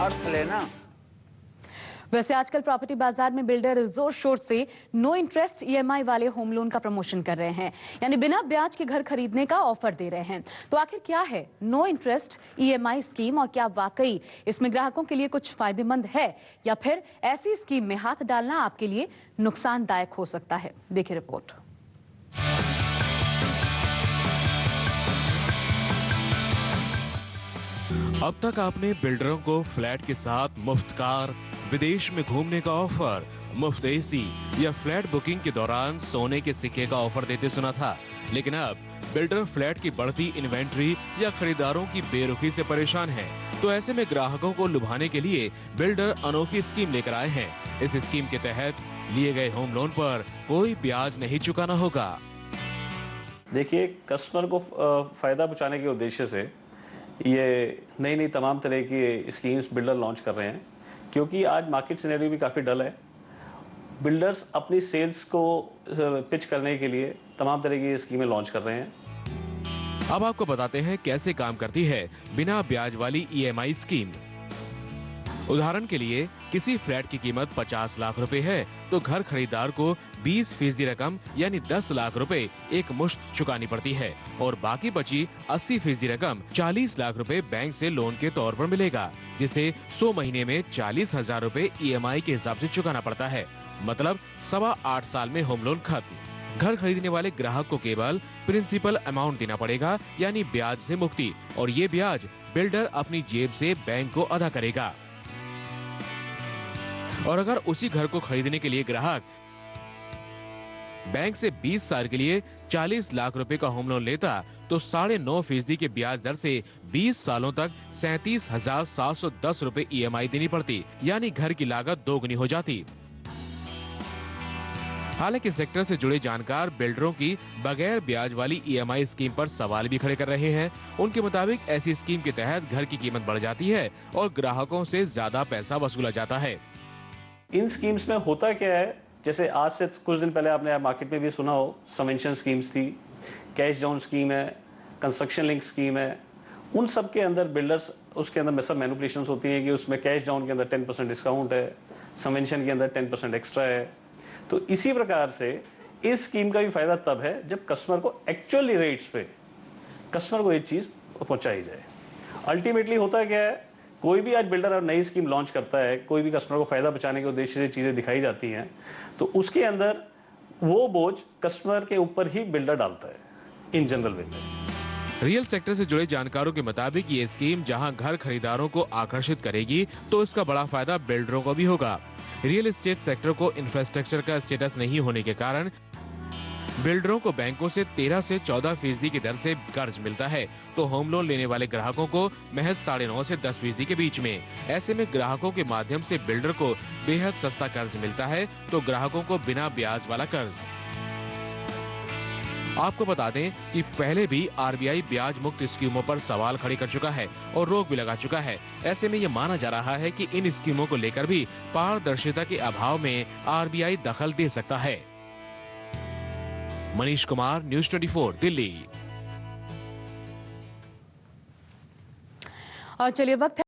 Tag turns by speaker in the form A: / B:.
A: अर्थ लेना।
B: वैसे आजकल प्रॉपर्टी बाजार में बिल्डर जोर शोर से नो इंटरेस्ट ईएमआई वाले होम लोन का प्रमोशन कर रहे हैं, यानी बिना ब्याज के घर खरीदने का ऑफर दे रहे हैं। तो आखिर क्या है नो इंटरेस्ट ईएमआई स्कीम और क्या वाकई इसमें ग्राहकों के लिए कुछ फायदेमंद है, या फिर ऐसी स्कीम में हाथ डालना आपके लिए नुकसानदायक हो सकता है? देखिए रिपोर्ट।
C: अब तक आपने बिल्डरों को फ्लैट के साथ मुफ्त कार, विदेश में घूमने का ऑफर, मुफ्त एसी या फ्लैट बुकिंग के दौरान सोने के सिक्के का ऑफर देते सुना था। लेकिन अब बिल्डर फ्लैट की बढ़ती इन्वेंट्री या खरीदारों की बेरुखी से परेशान हैं। तो ऐसे में ग्राहकों को लुभाने के लिए बिल्डर अनोखी स्कीम लेकर आए हैं। इस स्कीम के तहत लिए गए होम लोन पर कोई ब्याज नहीं चुकाना होगा।
D: देखिए, कस्टमर को फायदा पहुंचाने के उद्देश्य से ये नई तमाम तरह की स्कीम्स बिल्डर लॉन्च कर रहे हैं, क्योंकि आज मार्केट सिनेरियो भी काफ़ी डल है। बिल्डर्स अपनी सेल्स को पिच करने के लिए तमाम तरह की स्कीमें लॉन्च कर रहे हैं।
C: अब आपको बताते हैं कैसे काम करती है बिना ब्याज वाली ईएमआई स्कीम। उदाहरण के लिए किसी फ्लैट की कीमत 50 लाख रुपए है तो घर खरीदार को 20% रकम यानी 10 लाख रुपए एक मुश्त चुकानी पड़ती है और बाकी बची 80% रकम 40 लाख रुपए बैंक से लोन के तौर पर मिलेगा, जिसे 100 महीने में 40,000 रुपए ईएमआई के हिसाब से चुकाना पड़ता है। मतलब 8.25 साल में होम लोन खत्म। घर खरीदने वाले ग्राहक को केवल प्रिंसिपल अमाउंट देना पड़ेगा, यानी ब्याज से मुक्ति, और ये ब्याज बिल्डर अपनी जेब से बैंक को अदा करेगा। और अगर उसी घर को खरीदने के लिए ग्राहक बैंक से 20 साल के लिए 40 लाख रुपए का होम लोन लेता तो 9.5% के ब्याज दर से 20 सालों तक 37,710 रुपए ईएमआई देनी पड़ती, यानी घर की लागत दोगुनी हो जाती। हालांकि सेक्टर से जुड़े जानकार बिल्डरों की बगैर ब्याज वाली ईएमआई स्कीम पर सवाल भी खड़े कर रहे हैं। उनके मुताबिक ऐसी स्कीम के तहत घर की कीमत बढ़ जाती है और ग्राहकों से ज्यादा पैसा वसूला जाता है।
D: इन स्कीम्स में होता क्या है, जैसे आज से कुछ दिन पहले आपने मार्केट में भी सुना हो, सबवेंशन स्कीम्स थी, कैश डाउन स्कीम है, कंस्ट्रक्शन लिंक स्कीम है। उन सब के अंदर बिल्डर्स, उसके अंदर सब मैनिपुलेशंस होती हैं कि उसमें कैश डाउन के अंदर 10% डिस्काउंट है, सबवेंशन के अंदर 10% एक्स्ट्रा है। तो इसी प्रकार से इस स्कीम का भी फायदा तब है जब कस्टमर को एक्चुअली रेट्स पे कस्टमर को ये चीज़ पहुंचाई जाए। अल्टीमेटली होता क्या है, कोई भी आज बिल्डर नई स्कीम लॉन्च करता है, कोई भी कस्टमर को फायदा पहुंचाने के उद्देश्य से चीज़ें दिखाई जाती हैं, तो उसके अंदर वो बोझ कस्टमर के ऊपर ही बिल्डर डालता है इन जनरल वे में।
C: रियल सेक्टर से जुड़े जानकारों के मुताबिक ये स्कीम जहां घर खरीदारों को आकर्षित करेगी तो इसका बड़ा फायदा बिल्डरों को भी होगा। रियल एस्टेट सेक्टर को इंफ्रास्ट्रक्चर का स्टेटस नहीं होने के कारण बिल्डरों को बैंकों से 13 से 14% की दर से कर्ज मिलता है, तो होम लोन लेने वाले ग्राहकों को महज 9.5 से 10% के बीच में। ऐसे में ग्राहकों के माध्यम से बिल्डर को बेहद सस्ता कर्ज मिलता है, तो ग्राहकों को बिना ब्याज वाला कर्ज। आपको बता दें कि पहले भी आरबीआई ब्याज मुक्त स्कीमों पर सवाल खड़े कर चुका है और रोक भी लगा चुका है। ऐसे में ये माना जा रहा है कि इन स्कीमों को लेकर भी पारदर्शिता के अभाव में आरबीआई दखल दे सकता है। मनीष कुमार, न्यूज़ 24, दिल्ली।
B: और चलिए वक्त